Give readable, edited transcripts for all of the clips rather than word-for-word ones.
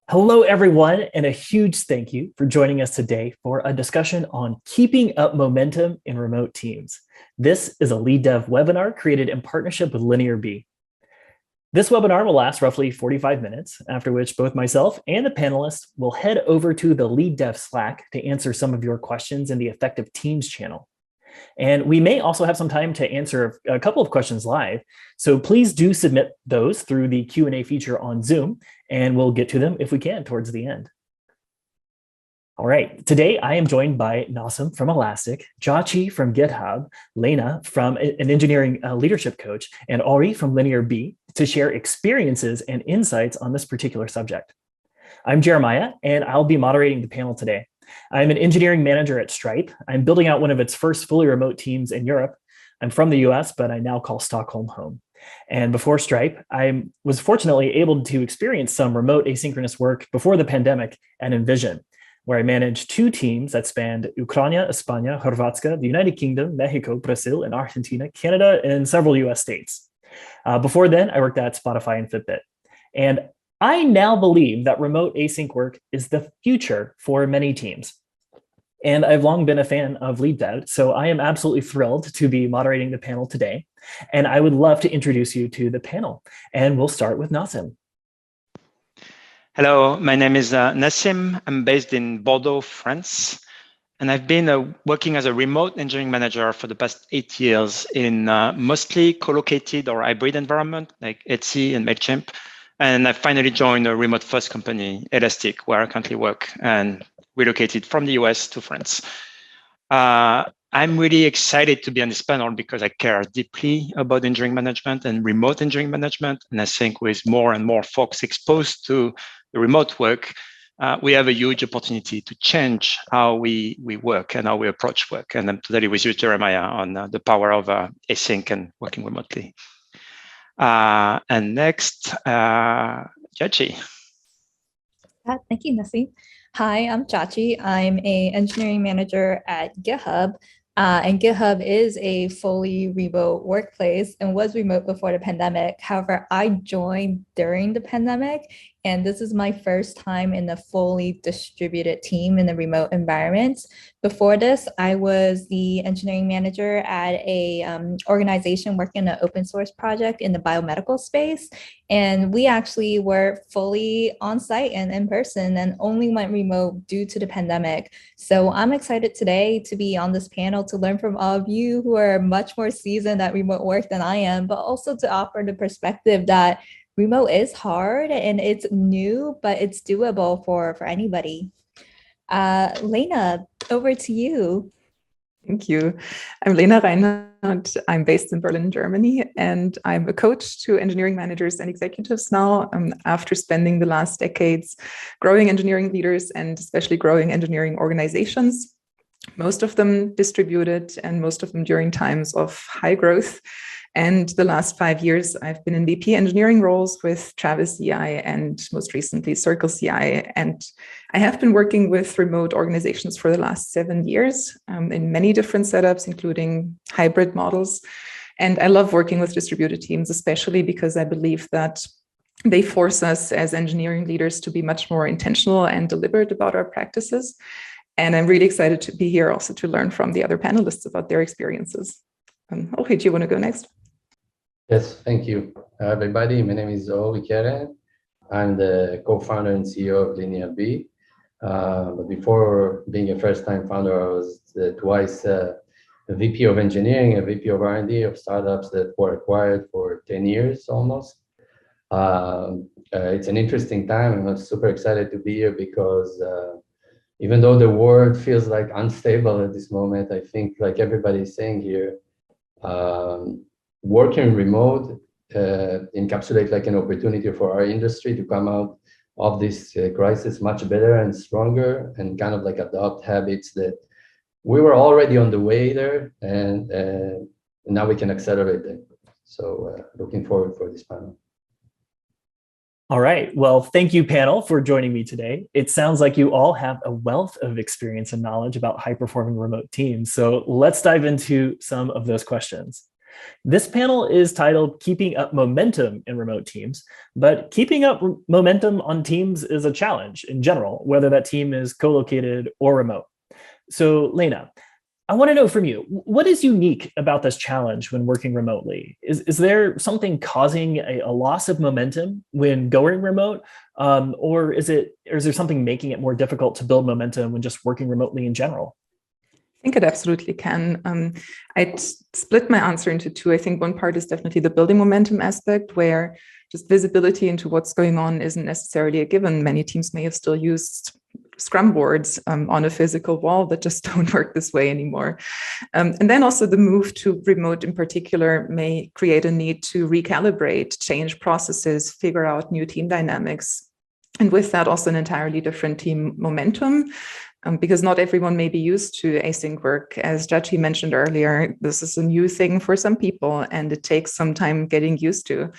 Hello, everyone, and a huge thank you for joining us today for a discussion on keeping up momentum in remote teams. This is a lead dev webinar created in partnership with LinearB. This webinar will last roughly 45 minutes, after which both myself and the panelists will head over to the lead dev Slack to answer some of your questions in the Effective Teams channel. And we may also have some time to answer a couple of questions live. So please do submit those through the Q&A feature on Zoom, and we'll get to them if we can towards the end. All right, today I am joined by Nassim from Elastic, Jachi from Github, Lena from an engineering leadership coach, and Ori from LinearB to share experiences and insights on this particular subject. I'm Jeremiah, and I'll be moderating the panel today. I'm an engineering manager at Stripe. I'm building out one of its first fully remote teams in Europe. I'm from the US, but I now call Stockholm home. And before Stripe, I was fortunately able to experience some remote asynchronous work before the pandemic at Envision, where I managed two teams that spanned Ukraine, España, Hrvatska, the United Kingdom, Mexico, Brazil, and Argentina, Canada, and several US states. Before then, I worked at Spotify and Fitbit. And I now believe that remote async work is the future for many teams. And I've long been a fan of lead dev, so I am absolutely thrilled to be moderating the panel today. And I would love to introduce you to the panel. And we'll start with Nassim. Hello, my name is Nassim. I'm based in Bordeaux, France. And I've been working as a remote engineering manager for the past 8 years in mostly co-located or hybrid environment like Etsy and MailChimp. And I finally joined a remote first company, Elastic, where I currently work and relocated from the US to France. I'm really excited to be on this panel because I care deeply about engineering management and remote engineering management. And I think with more and more folks exposed to the remote work, we have a huge opportunity to change how we work and how we approach work. And I'm totally with you, Jeremiah, on the power of async and working remotely. And next, Jachi. Thank you, Nassim. Hi, I'm Jachi. I'm an engineering manager at Github. And Github is a fully remote workplace and was remote before the pandemic. However, I joined during the pandemic, and this is my first time in a fully distributed team in a remote environment. Before this, I was the engineering manager at a organization working on an open source project in the biomedical space. And we actually were fully on site and in person and only went remote due to the pandemic. So I'm excited today to be on this panel to learn from all of you who are much more seasoned at remote work than I am, but also to offer the perspective that remote is hard and it's new, but it's doable for anybody. Lena, over to you. Thank you. I'm Lena Reinhardt. I'm based in Berlin, Germany, and I'm a coach to engineering managers and executives now after spending the last decades growing engineering leaders and especially growing engineering organizations, most of them distributed and most of them during times of high growth. And the last 5 years, I've been in VP engineering roles with Travis CI and most recently Circle CI. And I have been working with remote organizations for the last 7 years in many different setups, including hybrid models. And I love working with distributed teams, especially because I believe that they force us as engineering leaders to be much more intentional and deliberate about our practices. And I'm really excited to be here also to learn from the other panelists about their experiences. Okay, do you want to go next? Yes, thank you. Everybody, my name is Ovi Keren. I'm the co-founder and CEO of LinearB. But before being a first-time founder, I was twice a VP of engineering, a VP of R&D of startups that were acquired for 10 years almost. It's an interesting time, and I'm super excited to be here because even though the world feels like unstable at this moment, I think like everybody is saying here, working remote encapsulate like an opportunity for our industry to come out of this crisis much better and stronger and kind of like adopt habits that we were already on the way there and now we can accelerate them. So looking forward for this panel. All right. Well, thank you, panel, for joining me today. It sounds like you all have a wealth of experience and knowledge about high-performing remote teams. So let's dive into some of those questions. This panel is titled Keeping Up Momentum in Remote Teams, but keeping up momentum on teams is a challenge in general, whether that team is co-located or remote. So Lena, I want to know from you, what is unique about this challenge when working remotely? Is there something causing a loss of momentum when going remote? Or is there something making it more difficult to build momentum when just working remotely in general? I think it absolutely can. I'd split my answer into two. I think one part is definitely the building momentum aspect, where just visibility into what's going on isn't necessarily a given. Many teams may have still used Scrum boards on a physical wall that just don't work this way anymore. And then also the move to remote in particular may create a need to recalibrate, change processes, figure out new team dynamics. And with that, also an entirely different team momentum. Because not everyone may be used to async work. As Jachi mentioned earlier, this is a new thing for some people, and it takes some time getting used to.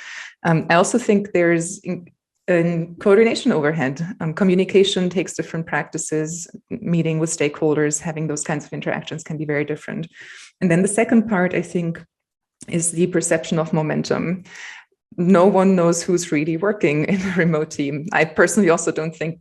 I also think there's a coordination overhead. Communication takes different practices. Meeting with stakeholders, having those kinds of interactions can be very different. And then the second part, I think, is the perception of momentum. No one knows who's really working in a remote team. I personally also don't think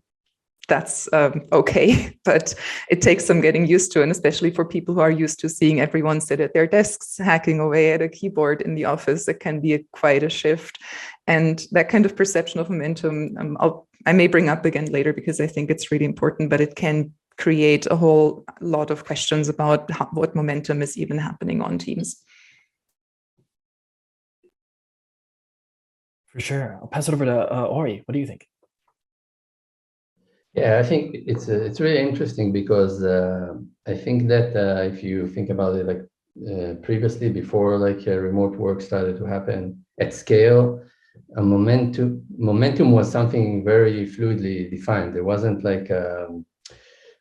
that's okay, but it takes some getting used to, and especially for people who are used to seeing everyone sit at their desks, hacking away at a keyboard in the office, it can be quite a shift. And that kind of perception of momentum, I may bring up again later because I think it's really important, but it can create a whole lot of questions about what momentum is even happening on teams. For sure. I'll pass it over to Ori. What do you think? Yeah, I think it's really interesting because I think that if you think about it, like previously, before like remote work started to happen at scale, momentum was something very fluidly defined. There wasn't like a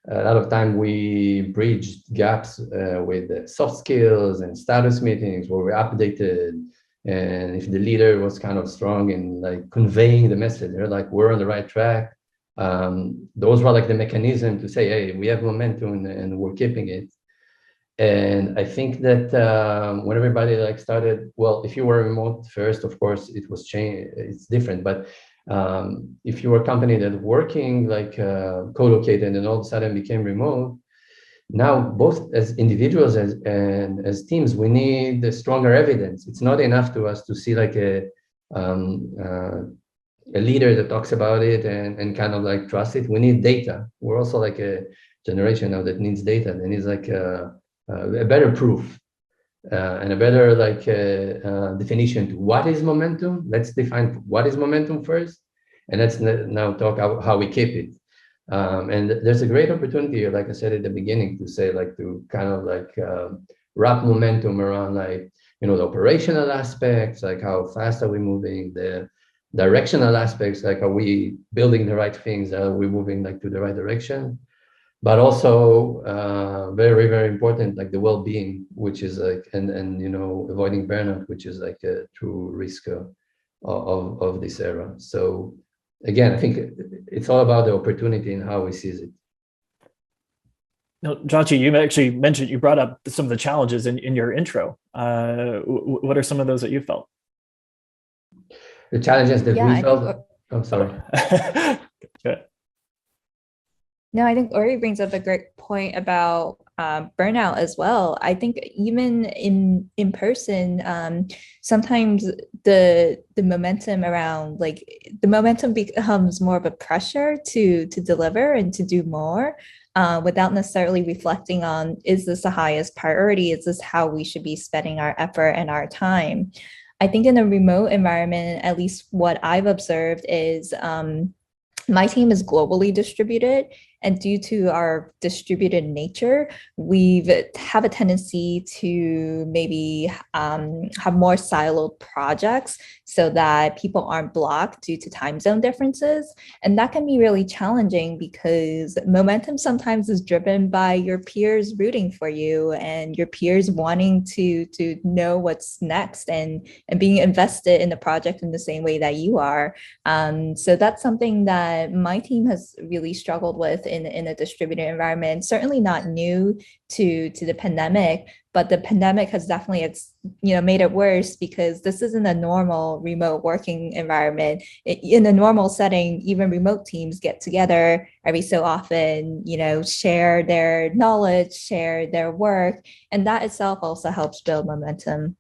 lot of time we bridged gaps with soft skills and status meetings where we updated. And if the leader was kind of strong in like conveying the message, they're like, we're on the right track. Those were like the mechanism to say, hey, we have momentum and we're keeping it. And I think that when everybody like started, well, if you were remote first, of course, it was changed. It's different. But if you were a company that working like co-located and all of a sudden became remote, now both as individuals and as teams, we need stronger evidence. It's not enough to us to see like a leader that talks about it and kind of like trust it. We need data. We're also like a generation now that needs data and needs like a better proof and a better like definition to what is momentum. Let's define what is momentum first, and let's now talk about how we keep it. And there's a great opportunity, like I said at the beginning, to say like to kind of like wrap momentum around like, you know, the operational aspects, like how fast are we moving, the directional aspects, like are we building the right things, are we moving like to the right direction, but also very, very important, like the well-being, which is like, and you know, avoiding burnout, which is like a true risk of this era. So again, I think it's all about the opportunity and how we seize it. Now, Jachi, you actually mentioned, you brought up some of the challenges in your intro. What are some of those that you felt? The challenges that we felt. I'm sorry. Good. No, I think Ori brings up a great point about burnout as well. I think even in person, sometimes the momentum around like the momentum becomes more of a pressure to deliver and to do more without necessarily reflecting on, is this the highest priority? Is this how we should be spending our effort and our time? I think in a remote environment, at least what I've observed is my team is globally distributed, and due to our distributed nature, we have a tendency to maybe have more siloed projects so that people aren't blocked due to time zone differences. And that can be really challenging because momentum sometimes is driven by your peers rooting for you and your peers wanting to know what's next and being invested in the project in the same way that you are. So that's something that my team has really struggled with in a distributed environment. Certainly not new to the pandemic, but the pandemic has definitely made it worse because this isn't a normal remote working environment. In a normal setting, even remote teams get together every so often, share their knowledge, share their work, and that itself also helps build momentum.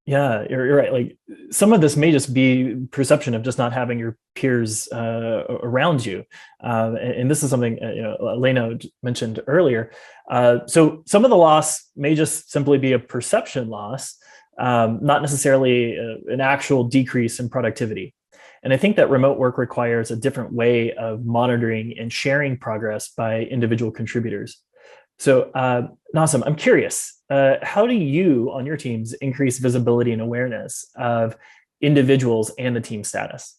Yeah, you're right. Like some of this may just be perception of just not having your peers around you, and this is something Elena mentioned earlier. So some of the loss may just simply be a perception loss, not necessarily an actual decrease in productivity. And I think that remote work requires a different way of monitoring and sharing progress by individual contributors. So, Nassim, I'm curious, how do you on your teams increase visibility and awareness of individuals and the team status?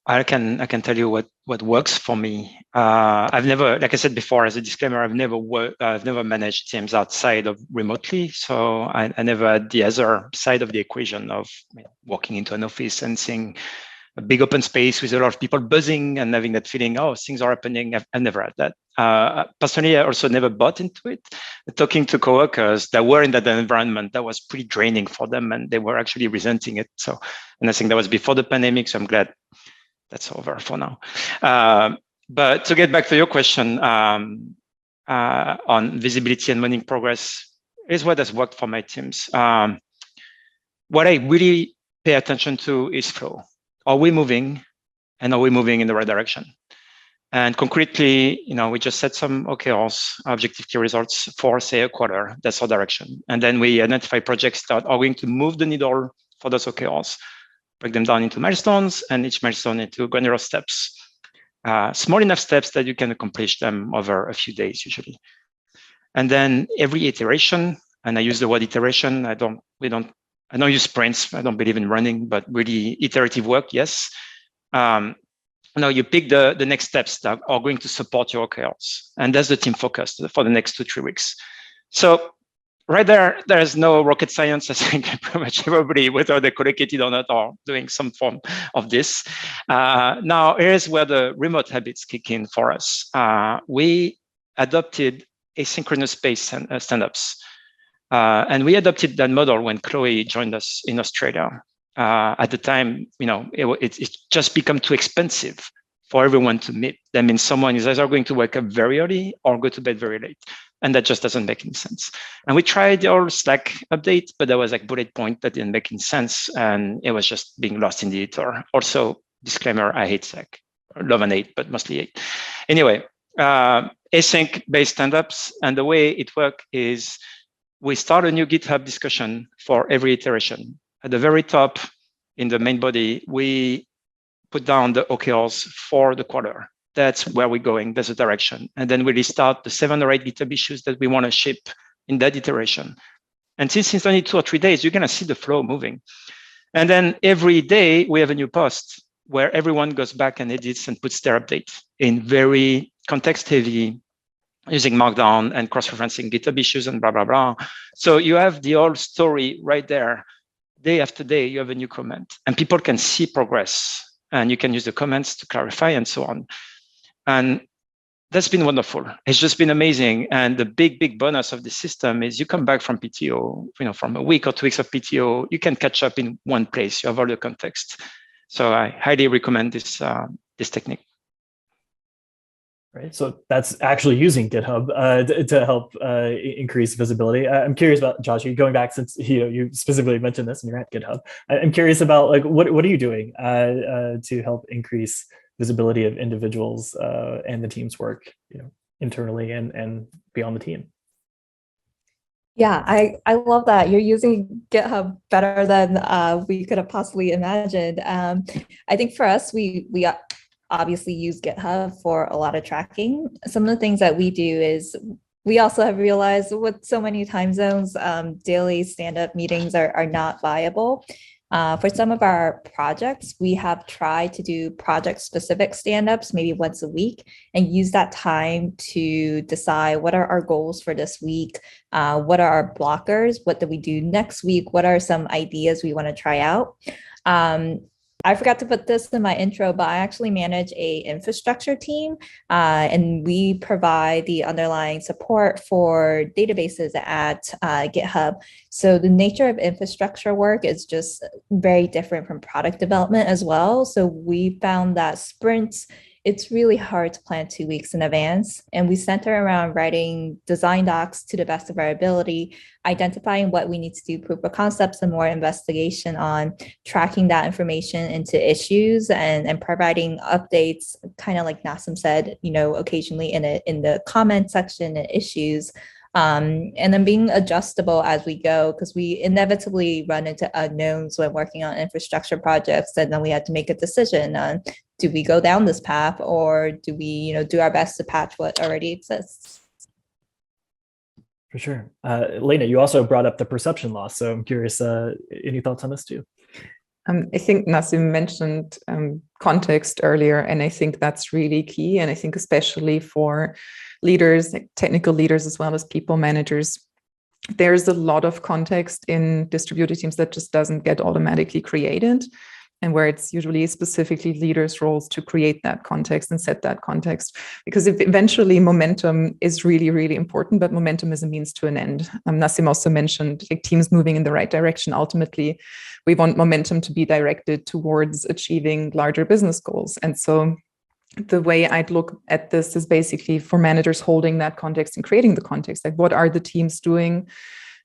I can tell you what works for me. I've never, like I said before, as a disclaimer, I've never managed teams outside of remotely. So I never had the other side of the equation of walking into an office and seeing a big open space with a lot of people buzzing and having that feeling, oh, things are happening. I've never had that. Personally, I also never bought into it. Talking to coworkers that were in that environment, that was pretty draining for them and they were actually resenting it. So, and I think that was before the pandemic. So I'm glad that's over for now. But to get back to your question on visibility and monitoring progress is what has worked for my teams. What I really pay attention to is flow. Are we moving, and are we moving in the right direction? And concretely, we just set some OKRs, objective key results for, say, a quarter. That's our direction. And then we identify projects that are going to move the needle for those OKRs, break them down into milestones, and each milestone into granular steps. Small enough steps that you can accomplish them over a few days, usually. And then every iteration, and I use the word iteration, I don't use sprints. I don't believe in running, but really iterative work, yes. Now you pick the next steps that are going to support your OKRs. And that's the team focus for the next 2-3 weeks. So right there's no rocket science. I think pretty much everybody, whether they're collocated or not, are doing some form of this. Now here's where the remote habits kick in for us. We adopted asynchronous-based stand-ups. And we adopted that model when Chloe joined us in Australia. At the time, it just become too expensive for everyone to meet. That means someone is either going to wake up very early or go to bed very late. And that just doesn't make any sense. And we tried the old Slack update, but there was like bullet point that didn't make any sense. And it was just being lost in the ether. Also, disclaimer, I hate Slack. Love and hate, but mostly hate. Anyway, async-based stand-ups. And the way it works is we start a new GitHub discussion for every iteration. At the very top, in the main body, we put down the OKRs for the quarter. That's where we're going. That's the direction. And then we list out the 7 or 8 GitHub issues that we want to ship in that iteration. And since it's only 2 or 3 days, you're going to see the flow moving. And then every day, we have a new post where everyone goes back and edits and puts their update in very context-heavy, using Markdown and cross-referencing GitHub issues and blah, blah, blah. So you have the whole story right there. Day after day, you have a new comment and people can see progress and you can use the comments to clarify and so on. And that's been wonderful. It's just been amazing. And the big bonus of the system is you come back from PTO, from a week or 2 weeks of PTO, you can catch up in one place. You have all the context. So I highly recommend this technique. Right. So that's actually using GitHub to help increase visibility. I'm curious about, Josh, going back since you specifically mentioned this and you're at GitHub. I'm curious about what are you doing to help increase visibility of individuals and the team's work, internally and beyond the team. Yeah, I love that. You're using GitHub better than we could have possibly imagined. I think for us, we obviously use GitHub for a lot of tracking. Some of the things that we do is we also have realized with so many time zones, daily stand-up meetings are not viable. For some of our projects, we have tried to do project-specific stand-ups maybe once a week and use that time to decide what are our goals for this week, what are our blockers, what do we do next week, what are some ideas we want to try out. I forgot to put this in my intro, but I actually manage a infrastructure team, and we provide the underlying support for databases at GitHub. So the nature of infrastructure work is just very different from product development as well. So we found that sprints, it's really hard to plan 2 weeks in advance. And we center around writing design docs to the best of our ability, identifying what we need to do, proof of concepts, and more investigation on tracking that information into issues and providing updates, kind of like Nassim said, occasionally in the comment section and issues. And then being adjustable as we go, because we inevitably run into unknowns when working on infrastructure projects. And then we had to make a decision on, do we go down this path, or do we, do our best to patch what already exists? For sure. Lena, you also brought up the perception loss. So I'm curious, any thoughts on this too? I think Nassim mentioned context earlier, and I think that's really key. And I think especially for leaders, like technical leaders, as well as people managers, there's a lot of context in distributed teams that just doesn't get automatically created, and where it's usually specifically leaders' roles to create that context and set that context. Because if eventually momentum is really, really important, but momentum is a means to an end. Nassim also mentioned like teams moving in the right direction. Ultimately, we want momentum to be directed towards achieving larger business goals. And so the way I'd look at this is basically for managers holding that context and creating the context. Like, what are the teams doing?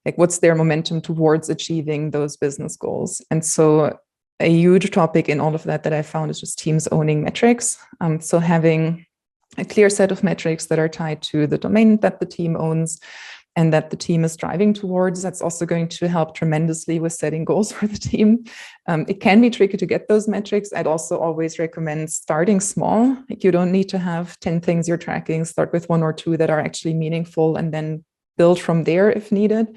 Like, what's their momentum towards achieving those business goals? And so a huge topic in all of that I found is just teams owning metrics. So having a clear set of metrics that are tied to the domain that the team owns and that the team is striving towards. That's also going to help tremendously with setting goals for the team. It can be tricky to get those metrics. I'd also always recommend starting small. Like, you don't need to have 10 things you're tracking. Start with 1 or 2 that are actually meaningful, and then build from there if needed.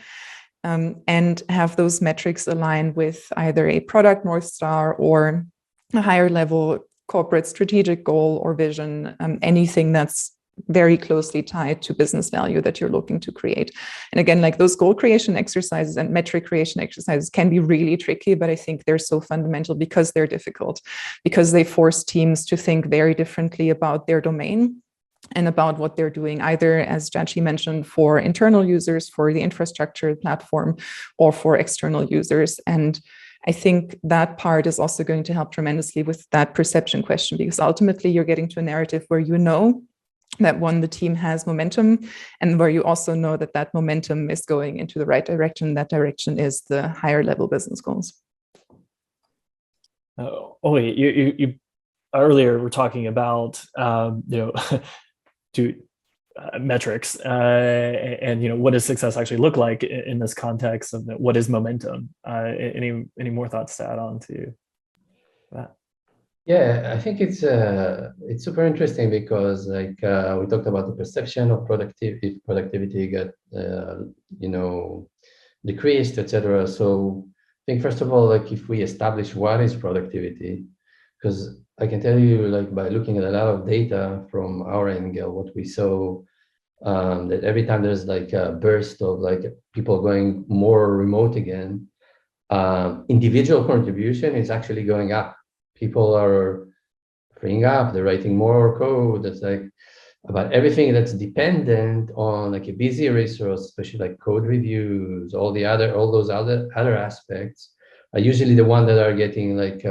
And have those metrics aligned with either a product North Star or a higher level corporate strategic goal or vision, anything that's very closely tied to business value that you're looking to create. And again, like, those goal creation exercises and metric creation exercises can be really tricky, but I think they're so fundamental because they're difficult, because they force teams to think very differently about their domain and about what they're doing, either, as Jachi mentioned, for internal users, for the infrastructure platform, or for external users. And I think that part is also going to help tremendously with that perception question, because ultimately you're getting to a narrative where you know that, one, the team has momentum, and where you also know that that momentum is going into the right direction. That direction is the higher level business goals. You earlier were talking about metrics and what does success actually look like in this context of what is momentum. Any more thoughts to add on to that? Yeah, I think it's super interesting because, like, we talked about the perception of productivity. Productivity got decreased, etc. So I think, first of all, like, if we establish what is productivity, because I can tell you, like, by looking at a lot of data from our angle, what we saw, that every time there's like a burst of like people going more remote again, individual contribution is actually going up. People are freeing up, they're writing more code. That's like about everything that's dependent on like a busy resource, especially like code reviews, all those other aspects are usually the ones that are getting like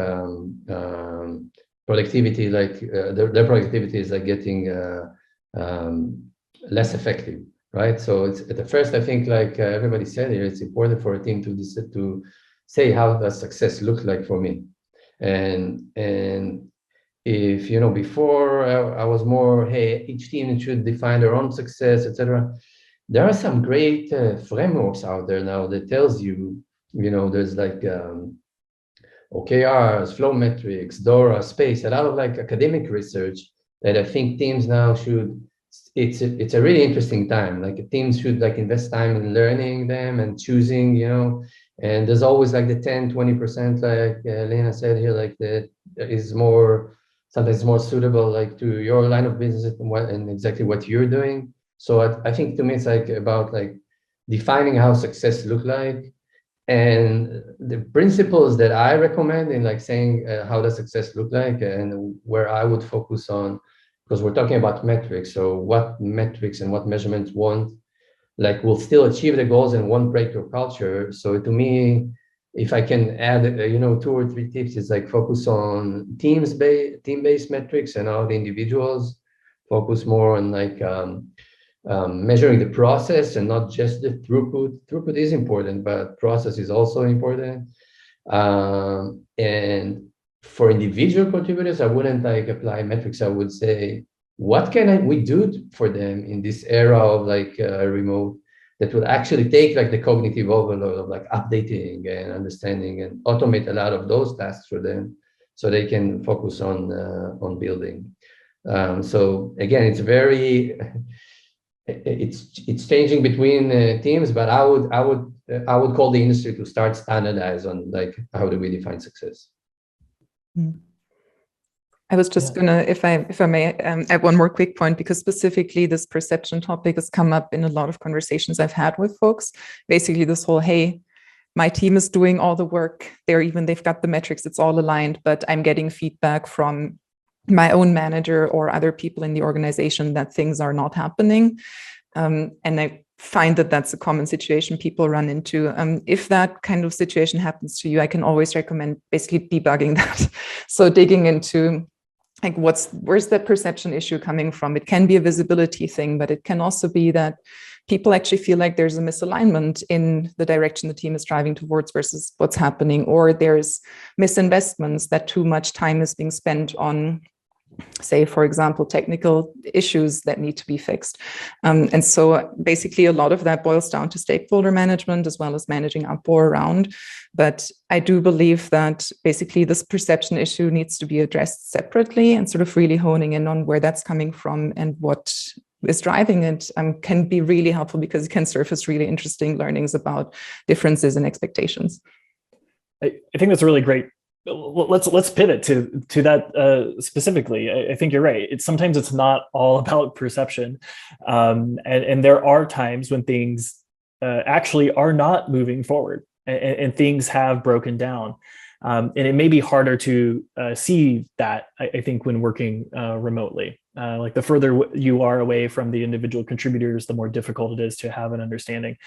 productivity, like their productivity is like getting less effective, right? So it's at the first, I think, like everybody said here, it's important for a team to say how does success look like for me. And if, before I was more, hey, each team should define their own success, etc. There are some great frameworks out there now that tells you, there's like OKRs, flow metrics, DORA, space, a lot of like academic research that I think teams now should, it's a really interesting time. Like, teams should like invest time in learning them and choosing, and there's always like the 10-20%, like Lena said here, like that is more, sometimes more suitable like to your line of business and exactly what you're doing. So I think to me it's like about like defining how success look like, And the principles that I recommend in like saying how does success look like, and where I would focus on, because we're talking about metrics. So what metrics and what measurements will still achieve the goals and won't break your culture. So to me, if I can add, 2 or 3 tips, is like focus on team-based metrics and how the individuals focus more on like measuring the process and not just the throughput. Throughput is important, but process is also important. And for individual contributors, I wouldn't like apply metrics. I would say, what can we do for them in this era of like remote that will actually take like the cognitive overload of like updating and understanding and automate a lot of those tasks for them, so they can focus on building. So again, it's changing between teams, but I would call the industry to start standardize on like how do we define success. I was just gonna, if I may, add one more quick point, because specifically this perception topic has come up in a lot of conversations I've had with folks. Basically, this whole, hey, my team is doing all the work. They've got the metrics, it's all aligned, but I'm getting feedback from my own manager or other people in the organization that things are not happening. And I find that that's a common situation people run into. If that kind of situation happens to you, I can always recommend basically debugging that. So digging into like where's that perception issue coming from? It can be a visibility thing, but it can also be that people actually feel like there's a misalignment in the direction the team is driving towards versus what's happening, or there's misinvestments, that too much time is being spent on, say, for example, technical issues that need to be fixed. And so basically a lot of that boils down to stakeholder management as well as managing up or around. But I do believe that basically this perception issue needs to be addressed separately, and sort of really honing in on where that's coming from and what is driving it can be really helpful, because it can surface really interesting learnings about differences in expectations. I think that's really great. Let's pivot to that specifically. I think you're right. Sometimes it's not all about perception, and there are times when things actually are not moving forward, and things have broken down, and it may be harder to see that. I think when working remotely, like the further you are away from the individual contributors, the more difficult it is to have an understanding.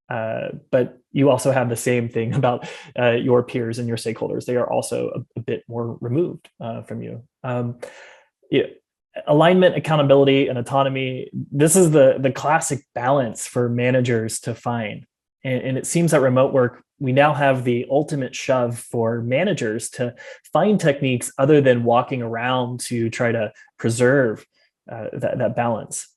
But you also have the same thing about your peers and your stakeholders. They are also a bit more removed from you. Alignment, accountability, and autonomy. This is the classic balance for managers to find. And it seems that remote work, we now have the ultimate shove for managers to find techniques other than walking around to try to preserve that balance.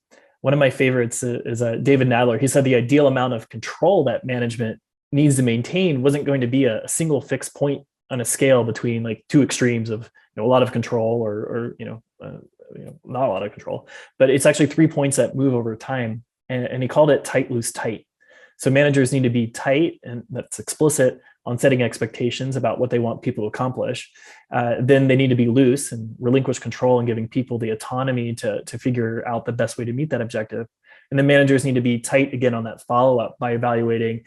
One of my favorites is David Nadler. He said the ideal amount of control that management needs to maintain wasn't going to be a single fixed point on a scale between like two extremes of a lot of control or not a lot of control, but it's actually 3 points that move over time. And he called it tight, loose, tight. So managers need to be tight, and that's explicit on setting expectations about what they want people to accomplish. Then they need to be loose and relinquish control and giving people the autonomy to figure out the best way to meet that objective. And then managers need to be tight again on that follow-up by evaluating,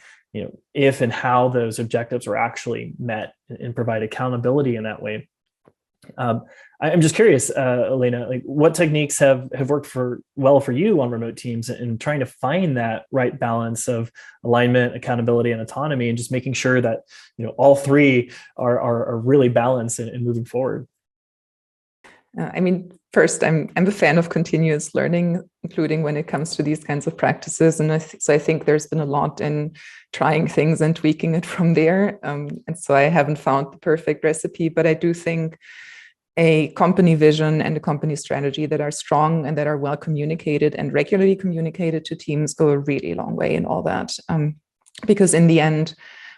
if and how those objectives are actually met, and provide accountability in that way. I'm just curious, Elena, like what techniques have worked well for you on remote teams in trying to find that right balance of alignment, accountability, and autonomy, and just making sure that all three are really balanced and moving forward? First, I'm a fan of continuous learning, including when it comes to these kinds of practices. And so I think there's been a lot in trying things and tweaking it from there. And so I haven't found the perfect recipe, but I do think a company vision and a company strategy that are strong and that are well communicated and regularly communicated to teams go a really long way in all that. Because in the end,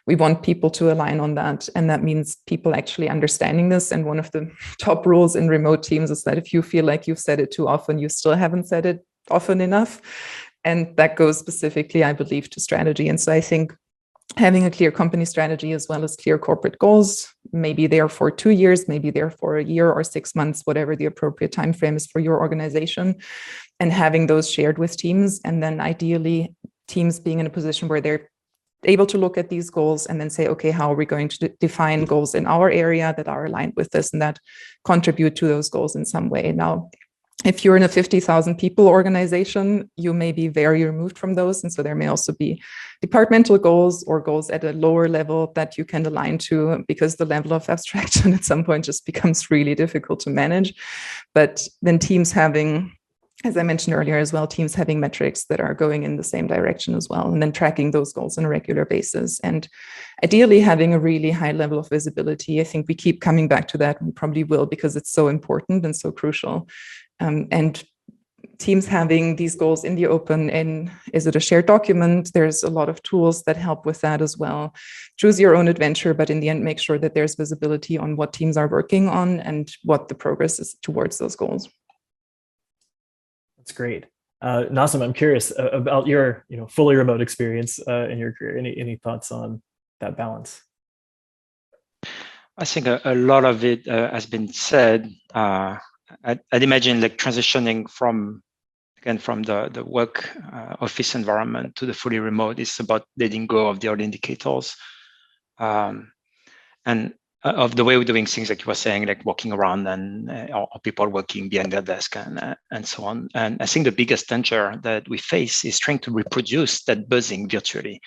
we want people to align on that. And that means people actually understanding this. And one of the top rules in remote teams is that if you feel like you've said it too often, you still haven't said it often enough. And that goes specifically, I believe, to strategy. And so I think having a clear company strategy as well as clear corporate goals, maybe there for 2 years, maybe there for a year or 6 months, whatever the appropriate time frame is for your organization, and having those shared with teams. And then ideally teams being in a position where they're able to look at these goals and then say, okay, how are we going to define goals in our area that are aligned with this and that contribute to those goals in some way. Now, if you're in a 50,000 people organization, you may be very removed from those. And so there may also be departmental goals or goals at a lower level that you can align to, because the level of abstraction at some point just becomes really difficult to manage. But then teams having, as I mentioned earlier as well, teams having metrics that are going in the same direction as well, and then tracking those goals on a regular basis. And ideally having a really high level of visibility. I think we keep coming back to that, and we probably will, because it's so important and so crucial. And teams having these goals in the open, and is it a shared document? There's a lot of tools that help with that as well. Choose your own adventure, but in the end, make sure that there's visibility on what teams are working on and what the progress is towards those goals. That's great. Nassim, I'm curious about your fully remote experience in your career. Any thoughts on that balance? I think a lot of it has been said. I'd imagine like transitioning from the work office environment to the fully remote is about letting go of the old indicators and of the way we're doing things, like you were saying, like walking around and or people working behind their desk and so on. And I think the biggest danger that we face is trying to reproduce that buzzing virtually.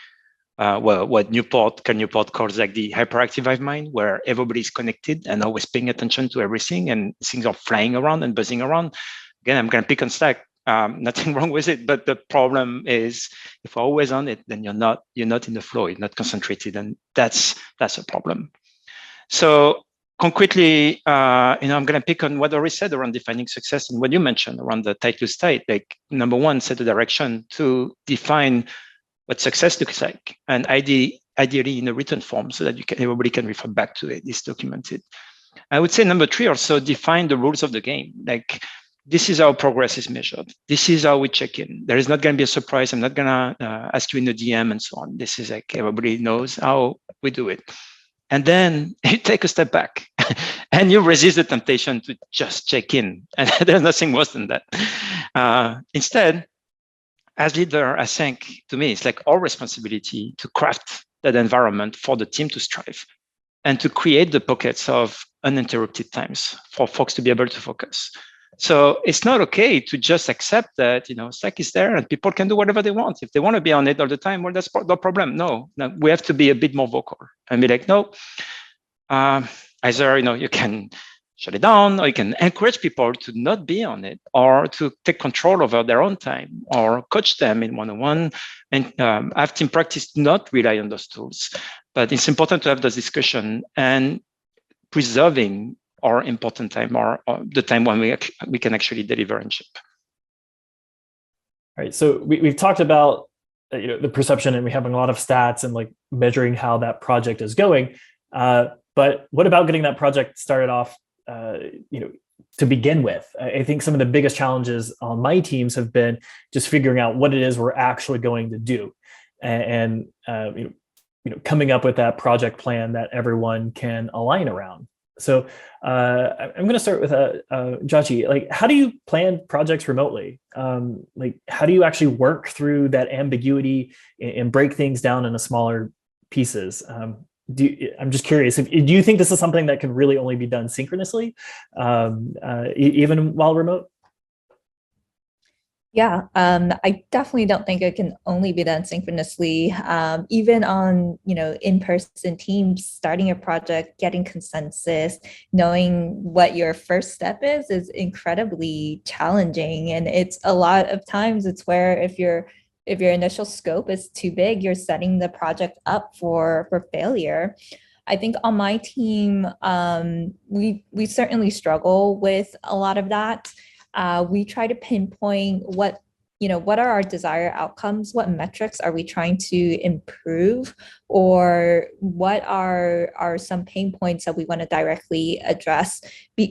Well, what Carl Newport calls like the hyperactive hive mind, where everybody's connected and always paying attention to everything, and things are flying around and buzzing around. Again, I'm going to pick on Slack. Nothing wrong with it, but the problem is if we're always on it, then you're not in the flow, you're not concentrated, and that's a problem. So concretely, I'm going to pick on what I already said around defining success and what you mentioned around the tight lose tight. Like, number one, set the direction to define what success looks like, and ideally in a written form so that everybody can refer back to it. It's documented. I would say number three, also define the rules of the game. Like, this is how progress is measured. This is how we check in. There is not going to be a surprise. I'm not going to ask you in the DM and so on. This is like everybody knows how we do it. And then you take a step back and you resist the temptation to just check in. And there's nothing worse than that. Instead, as leader, I think, to me, it's like our responsibility to craft that environment for the team to strive and to create the pockets of uninterrupted times for folks to be able to focus. So it's not okay to just accept that, Slack is there and people can do whatever they want. If they want to be on it all the time, well, that's no problem. No, we have to be a bit more vocal and be like, no, either, you can shut it down, or you can encourage people to not be on it, or to take control over their own time, or coach them in one-on-one, and have team practice not rely on those tools. But it's important to have those discussions and preserving our important time, or the time when we can actually deliver and ship. All right, so we've talked about the perception, and we having a lot of stats and like measuring how that project is going. But what about getting that project started off, to begin with? I think some of the biggest challenges on my teams have been just figuring out what it is we're actually going to do, and coming up with that project plan that everyone can align around. So I'm going to start with Jachi. Like, how do you plan projects remotely? Like, how do you actually work through that ambiguity and break things down into smaller pieces? I'm just curious, do you think this is something that can really only be done synchronously, even while remote? Yeah, I definitely don't think it can only be done synchronously. Even on, in-person teams, starting a project, getting consensus, knowing what your first step is incredibly challenging. And it's a lot of times it's where if your initial scope is too big, you're setting the project up for failure. I think on my team, we certainly struggle with a lot of that. We try to pinpoint what are our desired outcomes, what metrics are we trying to improve, or what are some pain points that we want to directly address.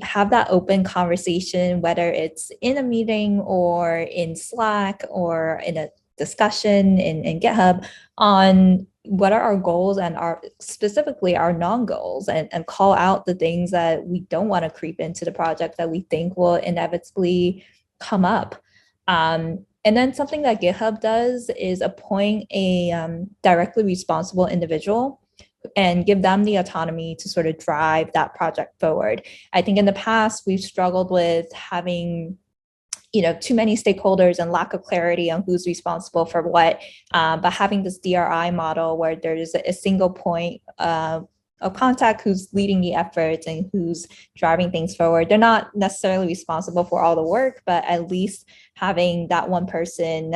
Have that open conversation, whether it's in a meeting or in Slack or in a discussion in GitHub, on what are our goals and specifically our non-goals, and call out the things that we don't want to creep into the project that we think will inevitably come up. And And then something that GitHub does is appoint a directly responsible individual and give them the autonomy to sort of drive that project forward. I think in the past, we've struggled with having too many stakeholders and lack of clarity on who's responsible for what. But having this DRI model where there's a single point of contact who's leading the efforts and who's driving things forward. They're not necessarily responsible for all the work, but at least having that one person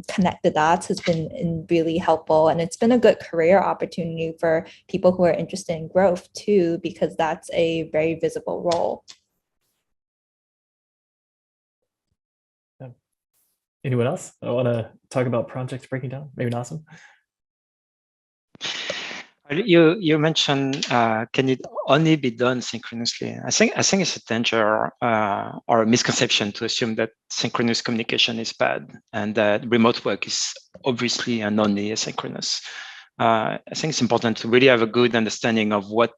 connect the dots has been really helpful. And it's been a good career opportunity for people who are interested in growth too, because that's a very visible role. Anyone else? I want to talk about projects breaking down. Maybe Nassim. You mentioned can it only be done synchronously? I think it's a danger or a misconception to assume that synchronous communication is bad and that remote work is obviously and only asynchronous. I think it's important to really have a good understanding of what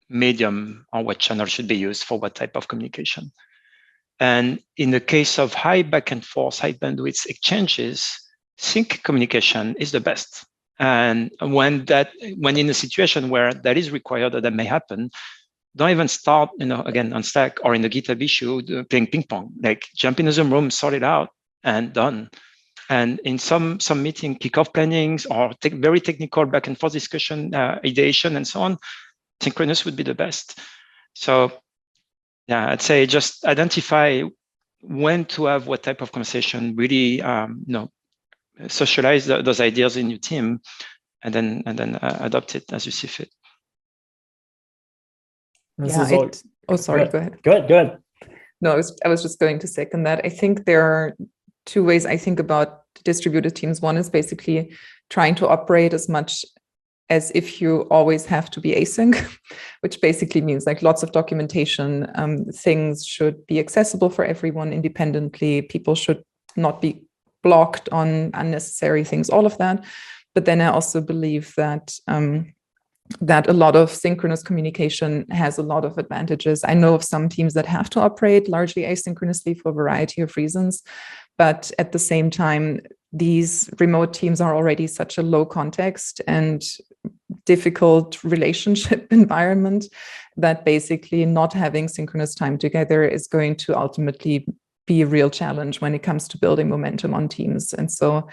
medium or what channel should be used for what type of communication. And in the case of high back and forth, high bandwidth exchanges, sync communication is the best. And when in a situation where that is required or that may happen, don't even start, again, on Slack or in the GitHub issue, playing ping pong. Like jump in the Zoom room, sort it out, and done. And in some meeting, kickoff plannings or very technical back and forth discussion, ideation, and so on, synchronous would be the best. So yeah, I'd say just identify when to have what type of conversation, really socialize those ideas in your team, and then adopt it as you see fit. Sorry, go ahead. Go ahead. No, I was just going to second that. I think there are two ways I think about distributed teams. One is basically trying to operate as much as if you always have to be async, which basically means like lots of documentation. Things should be accessible for everyone independently. People should not be blocked on unnecessary things, all of that. But then I also believe that that a lot of synchronous communication has a lot of advantages. I know of some teams that have to operate largely asynchronously for a variety of reasons, but at the same time, these remote teams are already such a low context and difficult relationship environment that basically not having synchronous time together is going to ultimately be a real challenge when it comes to building momentum on teams. And so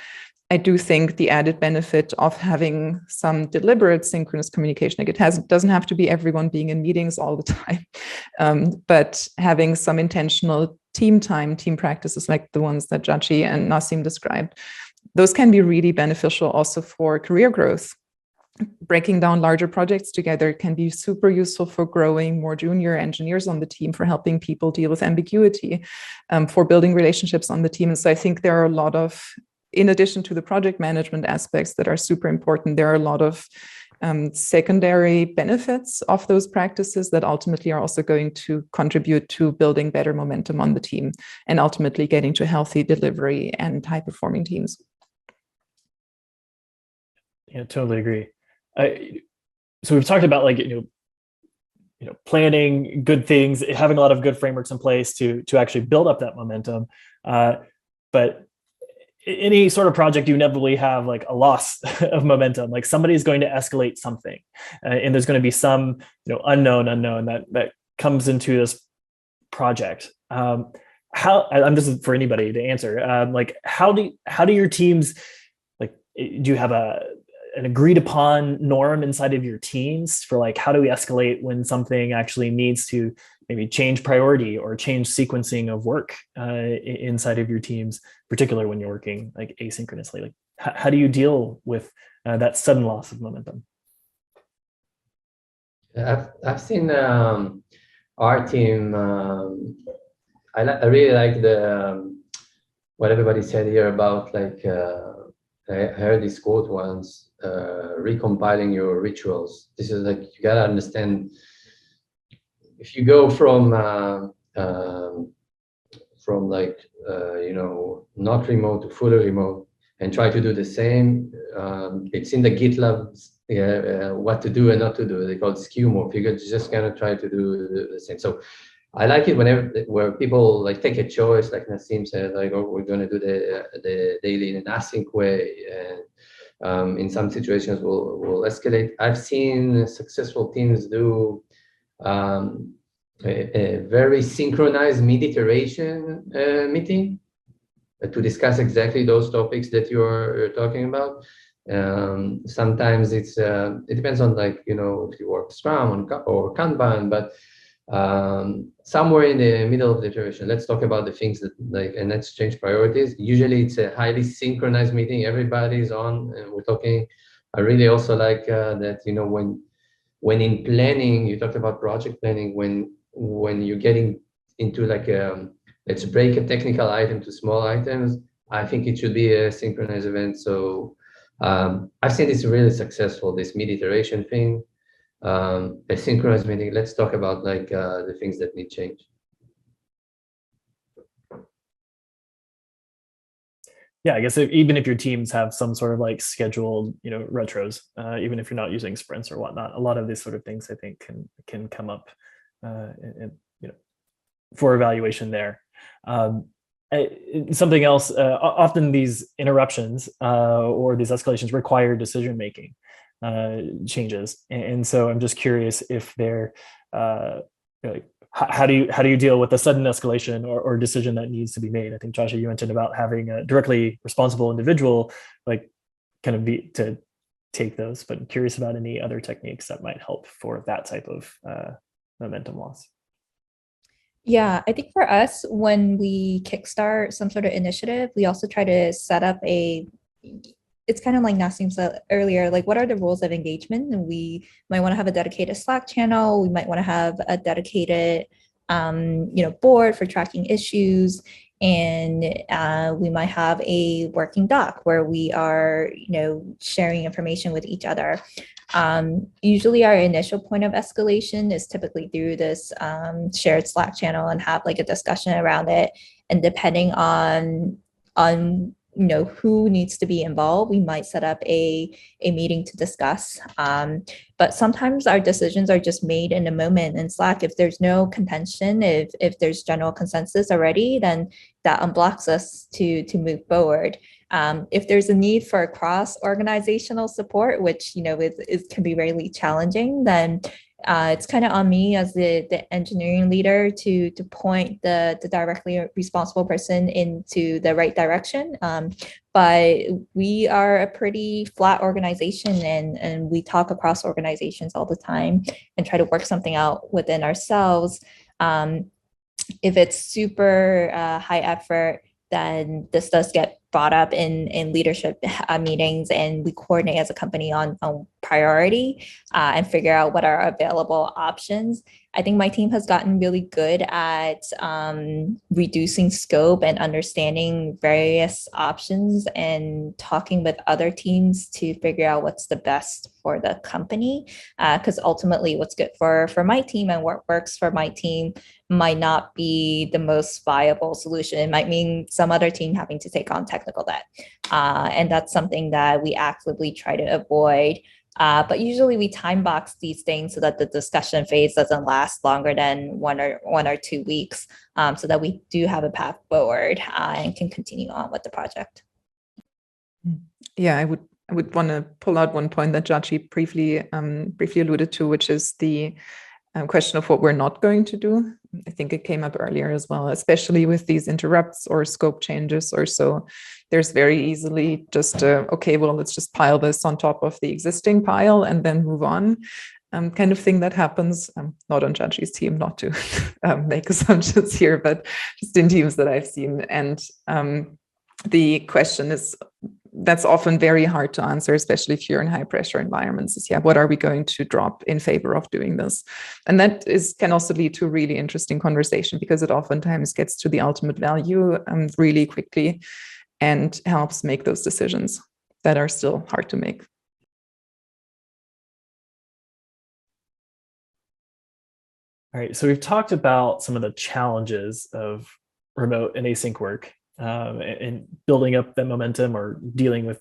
I do think the added benefit of having some deliberate synchronous communication, like it doesn't have to be everyone being in meetings all the time, but having some intentional team time, team practices like the ones that Jachi and Nassim described, those can be really beneficial also for career growth. Breaking down larger projects together can be super useful for growing more junior engineers on the team, for helping people deal with ambiguity, for building relationships on the team. And so I think there are a lot of, in addition to the project management aspects that are super important, there are a lot of secondary benefits of those practices that ultimately are also going to contribute to building better momentum on the team and ultimately getting to healthy delivery and high-performing teams. Yeah, totally agree. So we've talked about planning good things, having a lot of good frameworks in place to actually build up that momentum. But any sort of project, you inevitably have like a loss of momentum. Like somebody's going to escalate something, and there's going to be some unknown that comes into this project. This is for anybody to answer. Like how do your teams, like, do you have an agreed upon norm inside of your teams for like how do we escalate when something actually needs to maybe change priority or change sequencing of work inside of your teams, particularly when you're working like asynchronously? Like how do you deal with that sudden loss of momentum? I've seen our team. I really like the what everybody said here about like I heard this quote once, recompiling your rituals. This is like, you gotta understand, if you go from like, not remote to fully remote and try to do the same, it's in the GitLab, what to do and not to do. They call it skew morph. You're just gonna try to do the same. So I like it whenever where people like take a choice, like Nassim said, like, oh, we're going to do the daily in an async way, and in some situations we'll escalate. I've seen successful teams do a very synchronized mid-iteration meeting to discuss exactly those topics that you're talking about. Sometimes it depends on, like, if you work Scrum or Kanban, but somewhere in the middle of the iteration, let's talk about the things that, like, and let's change priorities. Usually it's a highly synchronized meeting. Everybody's on and we're talking. I really also like that, when in planning, you talked about project planning, when you're getting into like let's break a technical item to small items, I think it should be a synchronized event. So I've seen this really successful, this mid-iteration thing, a synchronized meeting. Let's talk about like the things that need change. Yeah, I guess even if your teams have some sort of like scheduled, retros, even if you're not using sprints or whatnot, a lot of these sort of things I think can come up, for evaluation there. Something else, often these interruptions or these escalations require decision making changes, and so I'm just curious if they're like, how do you deal with a sudden escalation or decision that needs to be made? I think, Joshua, you mentioned about having a directly responsible individual, like, kind of be to take those, but I'm curious about any other techniques that might help for that type of momentum loss. Yeah, I think for us, when we kickstart some sort of initiative, we also try to set up it's kind of like Nassim said earlier, like, what are the rules of engagement? And we might want to have a dedicated Slack channel. We might want to have a dedicated, board for tracking issues. And we might have a working doc where we are, sharing information with each other. Usually our initial point of escalation is typically through this shared Slack channel, and have like a discussion around it. And depending on who needs to be involved, we might set up a meeting to discuss. But sometimes our decisions are just made in the moment in Slack. If there's no contention, if there's general consensus already, then that unblocks us to move forward. If there's a need for cross-organizational support, which can be really challenging, then it's kind of on me as the engineering leader to point the directly responsible person into the right direction. But we are a pretty flat organization, and we talk across organizations all the time and try to work something out within ourselves. If it's super high effort, then this does get brought up in leadership meetings, and we coordinate as a company on priority and figure out what are available options. I think my team has gotten really good at reducing scope and understanding various options and talking with other teams to figure out what's the best for the company. Because ultimately what's good for my team and what works for my team might not be the most viable solution. It might mean some other team having to take on technical debt. And that's something that we actively try to avoid. But usually we time box these things so that the discussion phase doesn't last longer than one or 2 weeks, so that we do have a path forward and can continue on with the project. Yeah, I would want to pull out one point that Jachi briefly alluded to, which is the question of what we're not going to do. I think it came up earlier as well, especially with these interrupts or scope changes or so. There's very easily just, okay, well, let's just pile this on top of the existing pile and then move on. Kind of thing that happens, not on Jachi's team, not to make assumptions here, but just in teams that I've seen. And the question is, that's often very hard to answer, especially if you're in high pressure environments, is, what are we going to drop in favor of doing this? And that can also lead to a really interesting conversation, because it oftentimes gets to the ultimate value really quickly and helps make those decisions that are still hard to make. All right, so we've talked about some of the challenges of remote and async work, and building up that momentum or dealing with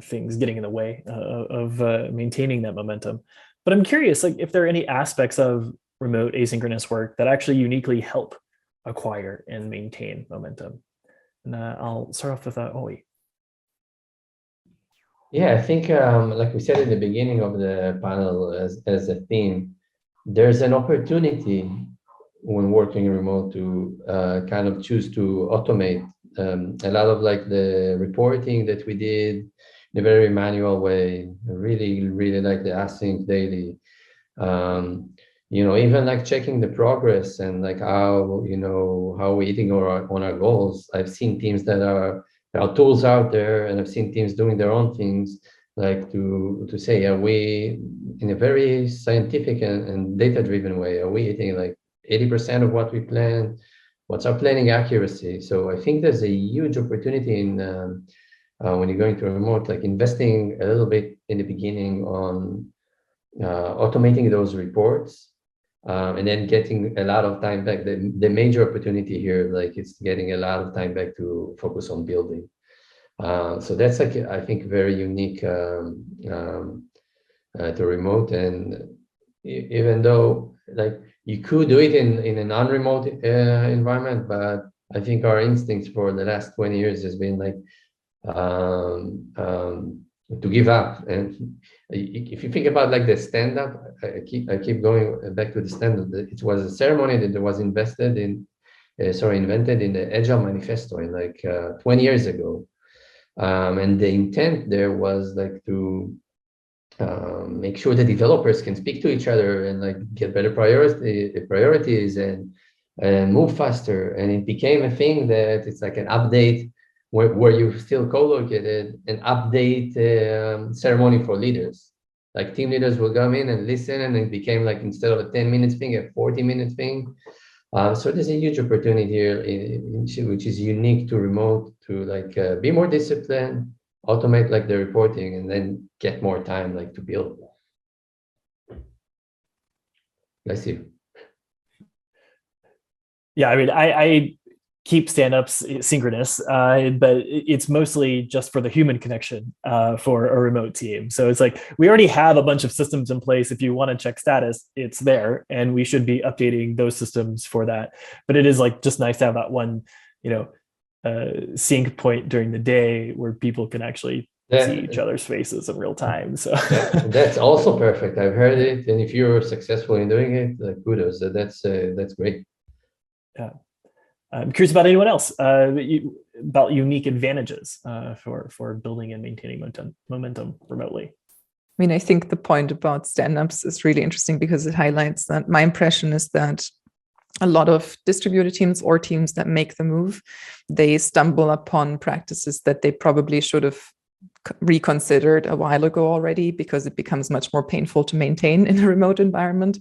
things getting in the way of maintaining that momentum. But I'm curious, like, if there are any aspects of remote asynchronous work that actually uniquely help acquire and maintain momentum? And I'll start off with Oli. Yeah, I think like we said at the beginning of the panel as a theme, there's an opportunity when working remote to kind of choose to automate a lot of like the reporting that we did in a very manual way. I really like the async daily. Even like checking the progress and like how we're hitting on our goals. I've seen teams there are tools out there, and I've seen teams doing their own things, like to say, are we in a very scientific and data-driven way, are we hitting like 80% of what we planned? What's our planning accuracy? So I think there's a huge opportunity in when you're going to remote, like investing a little bit in the beginning on automating those reports, and then getting a lot of time back. The major opportunity here, like, it's getting a lot of time back to focus on building. So that's like, I think, very unique to remote. And even though like you could do it in a non-remote environment, but I think our instincts for the last 20 years has been like to give up. And if you think about like the stand-up, I keep going back to the stand-up. It was a ceremony that was invented in the Agile Manifesto in like 20 years ago. And the intent there was like to make sure the developers can speak to each other and like get better priorities and move faster. And it became a thing that it's like an update where you still co-located, an update ceremony for leaders. Like team leaders will come in and listen, and it became like, instead of a 10-minute thing, a 40-minute thing. So there's a huge opportunity here, which is unique to remote, to like be more disciplined, automate like the reporting, and then get more time like to build. Bless you. Yeah, I mean, I keep stand-ups synchronous, but it's mostly just for the human connection for a remote team. So it's like, we already have a bunch of systems in place. If you want to check status, it's there, and we should be updating those systems for that. But it is like just nice to have that one, sync point during the day where people can actually see each other's faces in real time. So that's also perfect. I've heard it, and if you're successful in doing it, kudos. That's great. Yeah. I'm curious about anyone else about unique advantages for building and maintaining momentum remotely. I mean, I think the point about stand-ups is really interesting because it highlights that my impression is that a lot of distributed teams or teams that make the move, they stumble upon practices that they probably should have reconsidered a while ago already, because it becomes much more painful to maintain in a remote environment.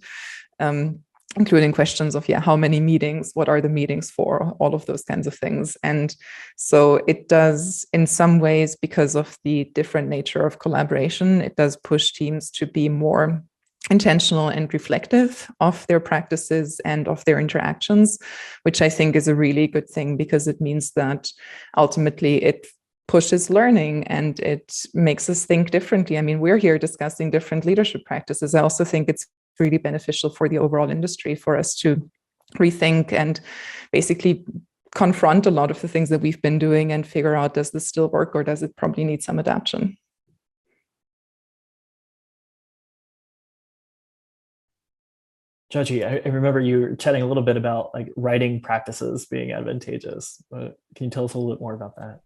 Including questions of, how many meetings, what are the meetings for, all of those kinds of things. And so it does, in some ways, because of the different nature of collaboration, it does push teams to be more intentional and reflective of their practices and of their interactions, which I think is a really good thing, because it means that ultimately it pushes learning and it makes us think differently. I mean, we're here discussing different leadership practices. I also think it's really beneficial for the overall industry for us to rethink and basically confront a lot of the things that we've been doing and figure out, does this still work, or does it probably need some adaptation? Chachi, I remember you were chatting a little bit about like writing practices being advantageous. Can you tell us a little bit more about that?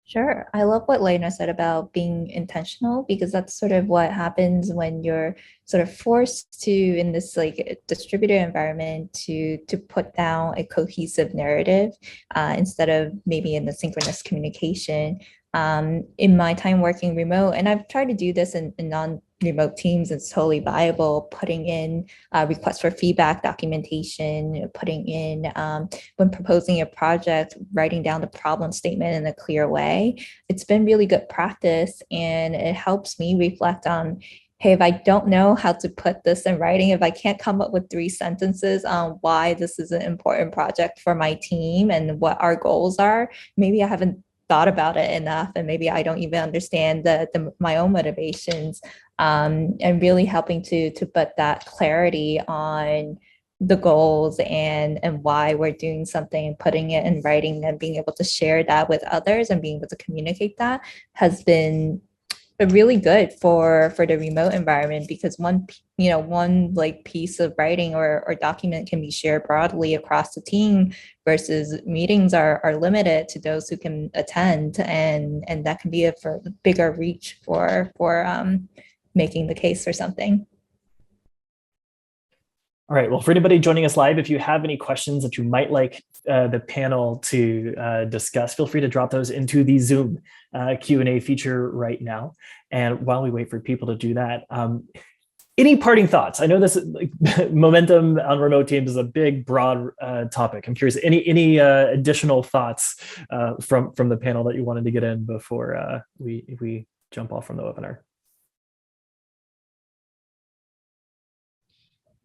Sure. I love what Lena said about being intentional, because that's sort of what happens when you're sort of forced to, in this like distributed environment, to put down a cohesive narrative instead of maybe in the synchronous communication. In my time working remote, and I've tried to do this in non-remote teams, it's totally viable, putting in requests for feedback documentation, putting in, when proposing a project, writing down the problem statement in a clear way. It's been really good practice, and it helps me reflect on, hey, if I don't know how to put this in writing, if I can't come up with 3 sentences on why this is an important project for my team and what our goals are, maybe I haven't thought about it enough, and maybe I don't even understand my own motivations. and really helping to put that clarity on the goals and why we're doing something, putting it in writing and being able to share that with others and being able to communicate that has been really good for the remote environment, because one like piece of writing or document can be shared broadly across the team, versus meetings are limited to those who can attend, and that can be a for bigger reach for making the case for something. All right. Well, for anybody joining us live, if you have any questions that you might like the panel to discuss, feel free to drop those into the Zoom Q&A feature right now. And while we wait for people to do that, any parting thoughts? I know this momentum on remote teams is a big, broad topic. I'm curious, any additional thoughts from the panel that you wanted to get in before we jump off from the webinar?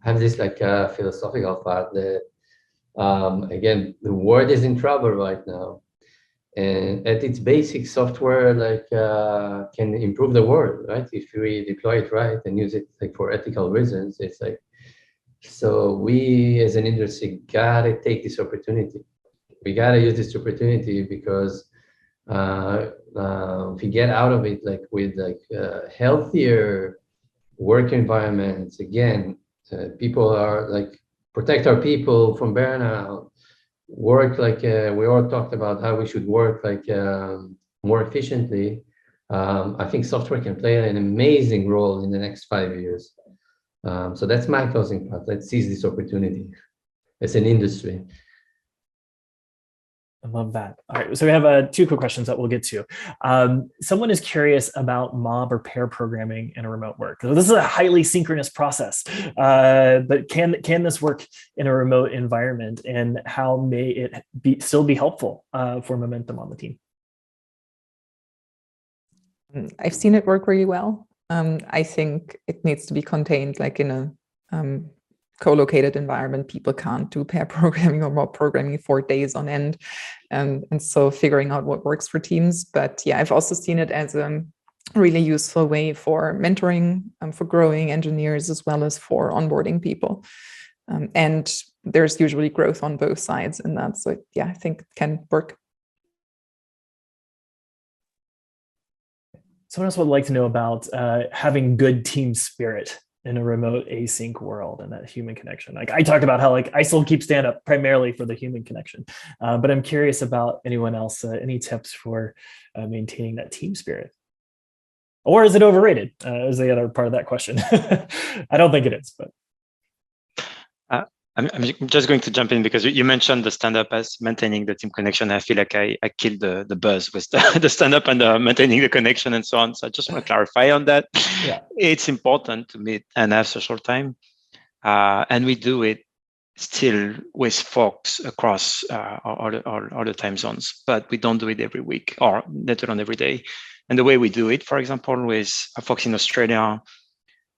I have this like philosophical thought that again, the world is in trouble right now, and at its basic, software like can improve the world, right? If we deploy it right and use it like for ethical reasons, it's like, so we as an industry gotta take this opportunity. We gotta use this opportunity, because if we get out of it like with like healthier work environments, again, people are like, protect our people from burnout, work like we all talked about how we should work like more efficiently. I think software can play an amazing role in the next 5 years. So that's my closing part. Let's seize this opportunity as an industry. I love that. All right, so we have 2 quick questions that we'll get to. Someone is curious about mob or pair programming in a remote work. So this is a highly synchronous process, but can this work in a remote environment, and how may it still be helpful for momentum on the team? I've seen it work really well. I think it needs to be contained like in a co-located environment. People can't do pair programming or mob programming for days on end. And so figuring out what works for teams. But yeah, I've also seen it as a really useful way for mentoring, for growing engineers, as well as for onboarding people. And there's usually growth on both sides in that. So yeah, I think it can work. Someone else would like to know about having good team spirit in a remote async world and that human connection. Like I talked about how like I still keep stand up primarily for the human connection, but I'm curious about anyone else, any tips for maintaining that team spirit? Or is it overrated? Is the other part of that question. I don't think it is, but. I'm just going to jump in because you mentioned the stand-up as maintaining the team connection. I feel like I killed the buzz with the stand-up and maintaining the connection and so on. So I just want to clarify on that. Yeah. It's important to meet and have social time. And we do it still with folks across all the time zones, but we don't do it every week or let alone every day. And the way we do it, for example, with folks in Australia,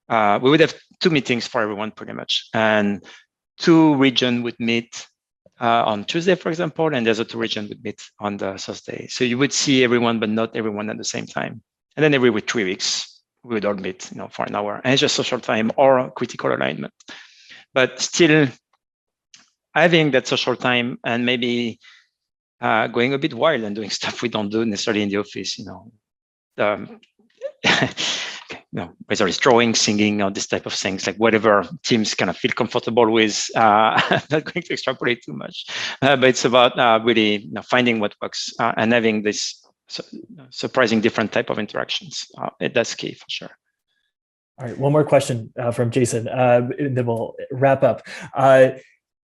we would have 2 meetings for everyone pretty much. And 2 regions would meet on Tuesday, for example, and the other 2 regions would meet on the Thursday. So you would see everyone, but not everyone at the same time. And then every 3 weeks, we would all meet, for an hour, and it's just social time or critical alignment. But still, having that social time and maybe going a bit wild and doing stuff we don't do necessarily in the office, whether it's drawing, singing, or this type of things, like whatever teams kind of feel comfortable with. I'm not going to extrapolate too much, but it's about really finding what works and having this surprising different type of interactions. That's key for sure. All right, one more question from Jason, then we'll wrap up.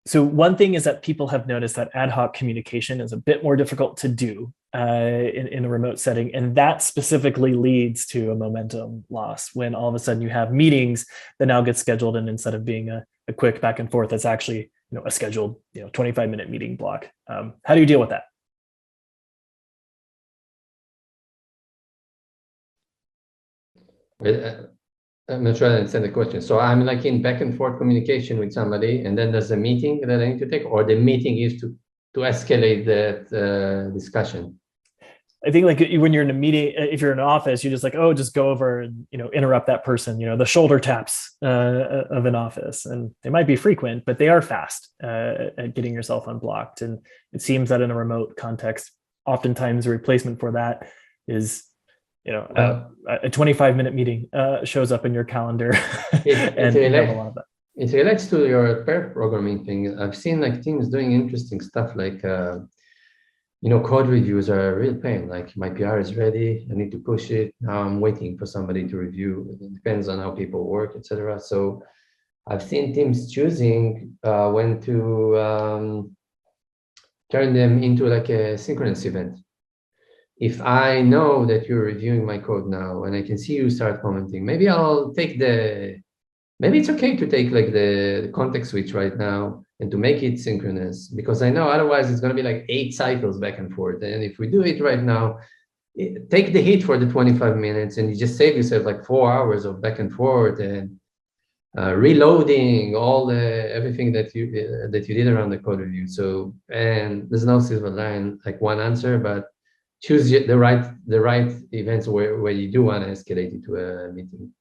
So one thing is that people have noticed that ad hoc communication is a bit more difficult to do in a remote setting. And that specifically leads to a momentum loss when all of a sudden you have meetings that now get scheduled, and instead of being a quick back and forth, it's actually a scheduled 25-minute meeting block. How do you deal with that? I'm not sure I understand the question. So I'm like in back and forth communication with somebody, and then there's a meeting that I need to take, or the meeting is to escalate that discussion? I think like when you're in a meeting, if you're in an office, you just like, oh, just go over and, interrupt that person, the shoulder taps of an office. And they might be frequent, but they are fast at getting yourself unblocked. And it seems that in a remote context, oftentimes a replacement for that is, a 25-minute meeting shows up in your calendar and you have a lot of that. It relates to your pair programming thing. I've seen like teams doing interesting stuff like, code reviews are a real pain. Like my PR is ready, I need to push it. Now I'm waiting for somebody to review. It depends on how people work, etc. So I've seen teams choosing when to turn them into like a synchronous event. If I know that you're reviewing my code now and I can see you start commenting, maybe it's okay to take like the context switch right now and to make it synchronous, because I know otherwise it's going to be like 8 cycles back and forth. And if we do it right now, take the hit for the 25 minutes and you just save yourself like 4 hours of back and forth and reloading everything that you did around the code review. So, and there's no silver line, like one answer, but choose the right events where you do want to escalate it to a meeting.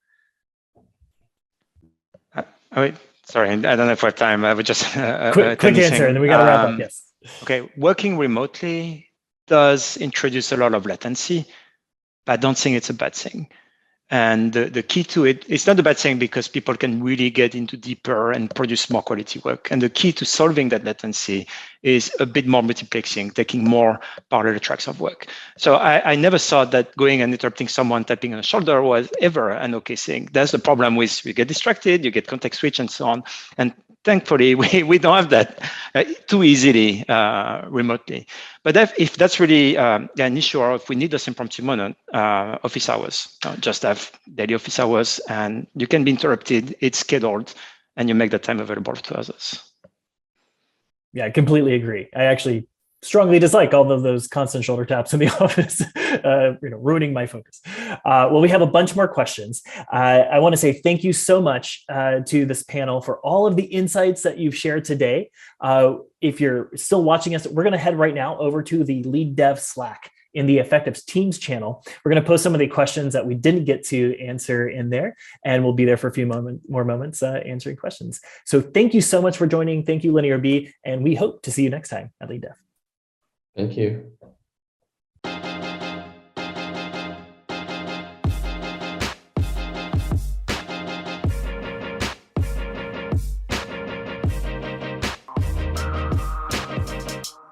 Sorry, I don't know if we have time. I would just quick answer, and then we got to wrap up. Yes. Okay, working remotely does introduce a lot of latency, but I don't think it's a bad thing. And the key to it's not a bad thing because people can really get into deeper and produce more quality work. And the key to solving that latency is a bit more multiplexing, taking more parallel tracks of work. So I never thought that going and interrupting someone tapping on the shoulder was ever an okay thing. That's the problem with you get distracted, you get context switch and so on. And thankfully, we don't have that too easily remotely. But if that's really an issue, or if we need those impromptu moment, office hours, just have daily office hours, and you can be interrupted, it's scheduled, and you make that time available to others. Yeah, I completely agree. I actually strongly dislike all of those constant shoulder taps in the office, ruining my focus. Well, we have a bunch more questions. I want to say thank you so much to this panel for all of the insights that you've shared today. If you're still watching us, we're going to head right now over to the Lead Dev Slack in the Effectives Teams channel. We're going to post some of the questions that we didn't get to answer in there, and we'll be there for a few more moments answering questions. So thank you so much for joining. Thank you, Linear B, and we hope to see you next time at Lead Dev. Thank you.